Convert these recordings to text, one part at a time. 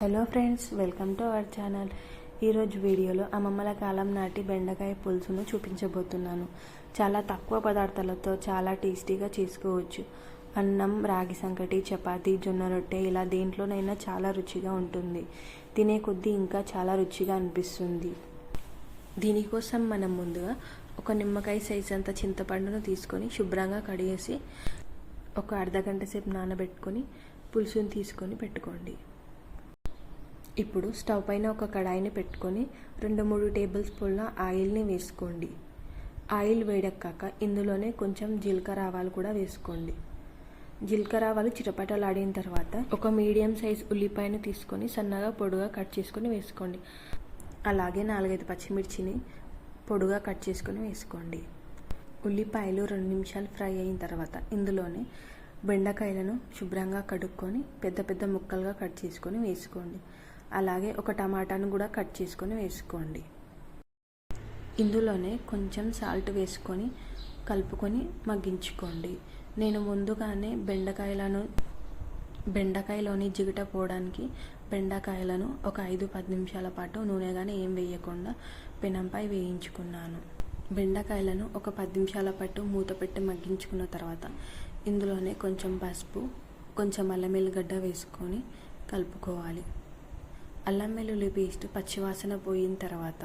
Hello friends, welcome to our channel. ఈరోజు వీడియోలో అమ్మమ్మల కాలం నాటి బెండకాయ పులుసును చూపించబోతున్నాను. చాలా తక్కువ పదార్థాలతో చాలా టేస్టీగా చేసుకోవచ్చు. అన్నం, రాగి సంకటి, చపాతీ, జొన్న రొట్టె ఇలా దేంట్లోనైనా చాలా రుచిగా ఉంటుంది. తినే కొద్దీ ఇంకా చాలా రుచిగా అనిపిస్తుంది. దీనికోసం మనం ముందుగా ఒక నిమ్మకాయ సైజ్ అంత చింతపండును తీసుకొని శుభ్రంగా కడిగేసి ఒక అర్ధగంట సేపు నానబెట్టుకొని పులుసుని తీసుకొని పెట్టుకోండి. ఇప్పుడు స్టవ్ పైన ఒక కడాయిని పెట్టుకొని 2-3 టేబుల్ స్పూన్ల ఆయిల్ని వేసుకోండి. ఆయిల్ వేడెక్కాక ఇందులోనే కొంచెం జీలకర్ర ఆవాలు కూడా వేసుకోండి. జీలకర్ర ఆవాలు చిటపటలాడిన తర్వాత ఒక మీడియం సైజ్ ఉల్లిపాయను తీసుకొని సన్నగా పొడుగా కట్ చేసుకొని వేసుకోండి. అలాగే 4-5 పచ్చిమిర్చిని పొడుగా కట్ చేసుకొని వేసుకోండి. ఉల్లిపాయలు 2 నిమిషాలు ఫ్రై అయిన తర్వాత ఇందులోనే బెండకాయలను శుభ్రంగా కడుక్కొని పెద్ద పెద్ద ముక్కలుగా కట్ చేసుకొని వేసుకోండి. అలాగే ఒక టమాటాను కూడా కట్ చేసుకొని వేసుకోండి. ఇందులోనే కొంచెం సాల్ట్ వేసుకొని కలుపుకొని మగ్గించుకోండి. నేను ముందుగానే బెండకాయలోని జిగట పోవడానికి బెండకాయలను ఒక 5-10 నిమిషాల పాటు నూనె కానీ ఏం వేయకుండా పెనంపై వేయించుకున్నాను. బెండకాయలను ఒక 10 నిమిషాల పాటు మూత పెట్టి మగ్గించుకున్న తర్వాత ఇందులోనే కొంచెం పసుపు, కొంచెం అల్లం వెల్లిగడ్డ వేసుకొని కలుపుకోవాలి. అల్లం వెల్లుల్లి పేస్ట్ పచ్చివాసన పోయిన తర్వాత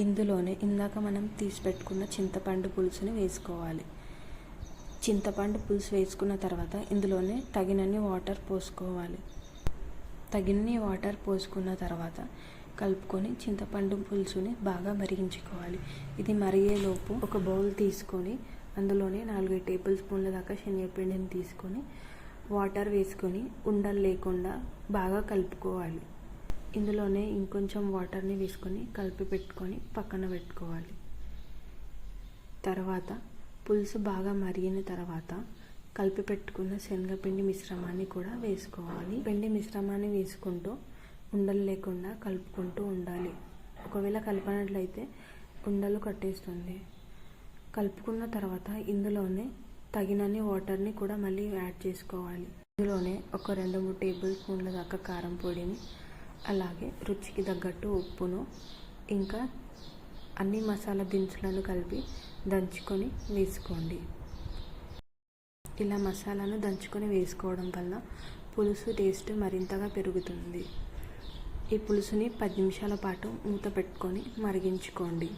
ఇందులోనే ఇందాక మనం తీసి పెట్టుకున్న చింతపండు పులుసుని వేసుకోవాలి. చింతపండు పులుసు వేసుకున్న తర్వాత ఇందులోనే తగినన్ని వాటర్ పోసుకోవాలి. తగినన్ని వాటర్ పోసుకున్న తర్వాత కలుపుకొని చింతపండు పులుసుని బాగా మరిగించుకోవాలి. ఇది మరిగేలోపు ఒక బౌల్ తీసుకొని అందులోనే 4 టేబుల్ స్పూన్ల దాకా శనగపిండిని తీసుకొని వాటర్ వేసుకొని ఉండలు లేకుండా బాగా కలుపుకోవాలి. ఇందులోనే ఇంకొంచెం వాటర్ని వేసుకొని కలిపి పెట్టుకొని పక్కన పెట్టుకోవాలి. తర్వాత పులుసు బాగా మరిగిన తర్వాత కలిపి పెట్టుకున్న శనగపిండి మిశ్రమాన్ని కూడా వేసుకోవాలి. పిండి మిశ్రమాన్ని వేసుకుంటూ ఉండలు లేకుండా కలుపుకుంటూ ఉండాలి. ఒకవేళ కలపనట్లయితే ఉండలు కట్టేస్తుంది. కలుపుకున్న తర్వాత ఇందులోనే తగినన్ని వాటర్ని కూడా మళ్ళీ యాడ్ చేసుకోవాలి. ఇందులోనే ఒక 2-3 టేబుల్ స్పూన్ల దాకా కారం పొడిని, అలాగే రుచికి తగ్గట్టు ఉప్పును, ఇంకా అన్ని మసాలా దినుసులను కలిపి దంచుకొని వేసుకోండి. ఇలా మసాలాను దంచుకొని వేసుకోవడం వల్ల పులుసు టేస్ట్ మరింతగా పెరుగుతుంది. ఈ పులుసుని 10 నిమిషాల పాటు మూత పెట్టుకొని మరిగించుకోండి.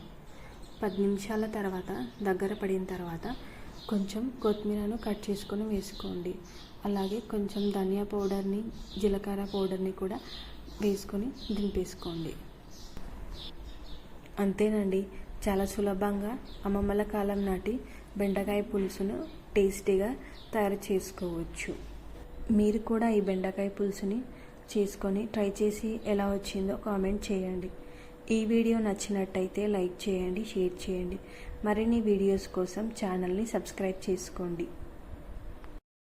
10 నిమిషాల తర్వాత దగ్గర పడిన తర్వాత కొంచెం కొత్తిమీరను కట్ చేసుకొని వేసుకోండి. అలాగే కొంచెం ధనియా పౌడర్ని, జీలకర్ర పౌడర్ని కూడా వేసుకొని దింపేసుకోండి. అంతేనండి, చాలా సులభంగా అమ్మమ్మల కాలం నాటి బెండకాయ పులుసును టేస్టీగా తయారు చేసుకోవచ్చు. మీరు కూడా ఈ బెండకాయ పులుసుని చేసుకొని ట్రై చేసి ఎలా వచ్చిందో కామెంట్ చేయండి. ఈ వీడియో నచ్చినట్టయితే లైక్ చేయండి, షేర్ చేయండి. మరిన్ని వీడియోస్ కోసం ఛానల్ని సబ్స్క్రైబ్ చేసుకోండి.